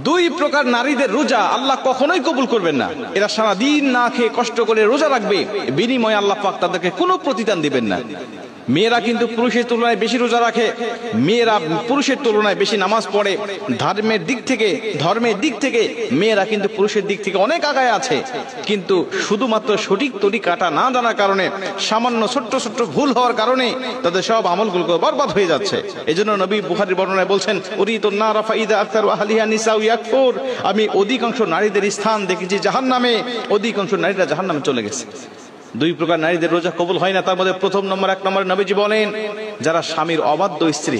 দুই প্রকার নারীদের রোজা আল্লাহ কখনোই কবুল করবেন না। এরা সারাদিন না খেয়ে কষ্ট করে রোজা রাখবে, বিনিময়ে আল্লাহ পাক তাদেরকে কোনো প্রতিদান দিবেন না। মেয়েরা কিন্তু পুরুষের তুলনায় বেশি রোজা রাখে, মেয়েরা পুরুষের তুলনায় বেশি নামাজ পড়ে, ধর্মের দিক থেকে মেয়েরা কিন্তু পুরুষের দিক থেকে অনেক আগায় আছে। কিন্তু শুধুমাত্র সঠিক তরিকাটা না জানার কারণে, সামান্য ছোট্ট ছোট্ট ভুল হওয়ার কারণে তাদের সব আমলগুলো বরবাদ হয়ে যাচ্ছে। এজন্য নবী বুখারীর বর্ণনায় বলছেন, উরিতুন নারা ফাইদা আকতারু আহলিহা নিসাউ ইয়াকফুর, আমি অধিকাংশ নারীদের স্থান দেখেছি জাহান্নামে, অধিকাংশ নারীরা জাহান্নামে চলে গেছে। দুই প্রকার নারীদের রোজা কবুল হয় না। তার মধ্যে প্রথম নম্বর, এক নম্বরে নবীজি বলেন, যারা স্বামীর অবাধ্য স্ত্রী,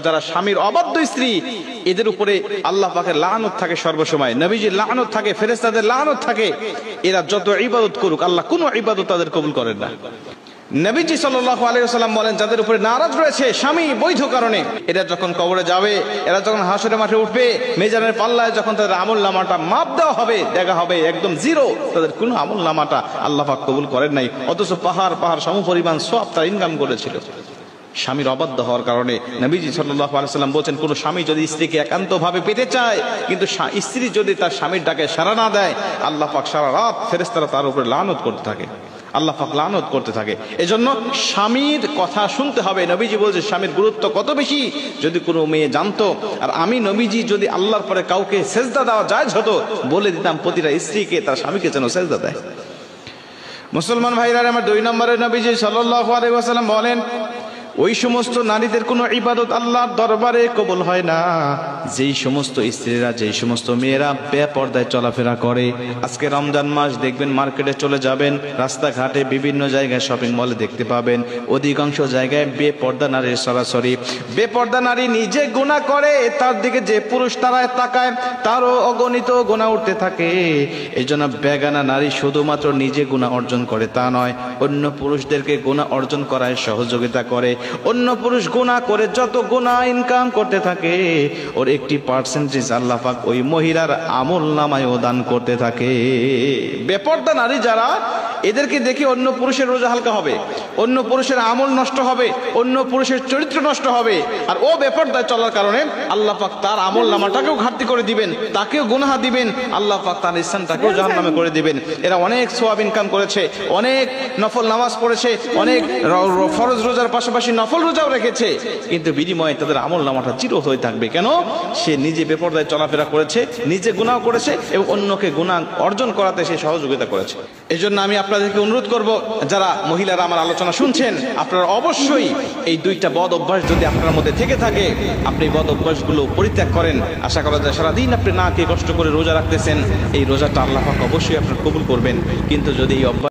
যারা স্বামীর অবাধ্য স্ত্রী, এদের উপরে আল্লাহ পাকের লাআনত থাকে সর্বসময়, নবীজির লাআনত থাকে, ফেরেশতাদের লাআনত থাকে। এরা যত ইবাদত করুক আল্লাহ কোনো ইবাদত তাদের কবুল করেন না। নবীজি সাল্লাল্লাহু আলাইহি ওয়াসাল্লাম বলেন, যাদের উপরে নারাজ রয়েছে স্বামী বৈধ কারণে, এরা যখন কবরে যাবে, এরা যখন হাসরের মাঠে উঠবে, মিজানের পাল্লায় যখন তাদের আমলনামাটা মাপ দেওয়া হবে, দেখা হবে একদম জিরো, তাদের কোনো আমলনামাটা আল্লাহ পাক কবুল করেন নাই। অথচ পাহাড় সমপরিমাণ সওয়াব তারা ইনকাম করেছিল। স্বামীর অবাধ্য হওয়ার কারণে নবীজি সাল্লাল্লাহু আলাইহি ওয়াসাল্লাম বলেন, কোন স্বামী যদি স্ত্রীকে একান্তভাবে পেতে চায়, কিন্তু স্ত্রী যদি তার স্বামীর ডাকে সাড়া না দেয়, আল্লাহ পাক সারা রাত ফেরেশতারা তার উপরে লানত করতে থাকে, আল্লাহ পাক লানত করতে থাকে। এজন্য স্বামীর কথা শুনতে হবে। নবীজি বলছে স্বামীর গুরুত্ব কত বেশি যদি কোনো মেয়ে জানতো। আর আমি নবীজি যদি আল্লাহর পরে কাউকে সেজদা দেওয়া জায়েজ হতো, বলে দিতাম প্রতিটা স্ত্রীকে তার স্বামীকে যেন সেজদা দেয়। মুসলমান ভাইরা আমার, দুই নম্বরে নবীজি সাল্লাল্লাহু আলাইহি ওয়াসাল্লাম বলেন, ওই সমস্ত নারীদের কোনো ইবাদত আল্লাহর দরবারে কবুল হয় না যেই সমস্ত স্ত্রীরা, যেই সমস্ত মেয়েরা বেপর্দায় চলাফেরা করে। আজকে রমজান মাস, দেখবেন মার্কেটে চলে যাবেন, রাস্তাঘাটে বিভিন্ন জায়গায় শপিং মলে দেখতে পাবেন অধিকাংশ জায়গায় বেপর্দা নারীর সরাসরি। বেপর্দা নারী নিজে গুনাহ করে, তার দিকে যে পুরুষ তারায় তাকায় তারও অগণিত গুনাহ উঠতে থাকে। এই জন্য বেগানা নারী শুধুমাত্র নিজে গুনাহ অর্জন করে তা নয়, অন্য পুরুষদেরকে গুনাহ অর্জন করায় সহযোগিতা করে। অন্য পুরুষ গুনাহ করে যত গুনাহ ইনকাম করতে থাকে, ওর একটি পার্সেন্টেজ আল্লাহ পাক ওই মহিলার আমল নামায় দান করতে থাকে। বেপর্দা নারী যারা, এদেরকে দেখে অন্য পুরুষের রোজা হালকা হবে, অন্য পুরুষের আমল নষ্ট হবে, অন্য পুরুষের চরিত্র নষ্ট হবে। আর ও বেপর্দায় চলার কারণে আল্লাহ পাক তার আমল নামাটাকেও ঘাটতি করে দিবেন, তাকেও গুনাহ দিবেন, আল্লাহ পাক তার স্থানটাকেও জাহান্নামে করে দিবেন। এরা অনেক সওয়াব ইনকাম করেছে, অনেক নফল নামাজ পড়েছে, অনেক ফরজ রোজার পাশাপাশি নফল রোজাও রেখেছে, কিন্তু বিনিময়ে তাদের আমল নামাটা চির হয়ে থাকবে। কেন? সে নিজে বেপরদায় চলাফেরা করেছে, নিজে গুনাহ করেছে এবং অন্যকে গুনাহ অর্জন করাতে সে সহযোগিতা করেছে। এই জন্য আমি আপনাদেরকে অনুরোধ করব, যারা মহিলারা আমার আলোচনা শুনছেন, আপনারা অবশ্যই এই দুইটা বদ অভ্যাস যদি আপনার মধ্যে থেকে থাকে, আপনি বদ অভ্যাসগুলো পরিত্যাগ করেন। আশা করা যায় সারাদিন আপনি না খেয়ে কষ্ট করে রোজা রাখতেছেন, এই রোজাটা আল্লাহ পাক অবশ্যই আপনার কবুল করবেন। কিন্তু যদি এই অভ্যাস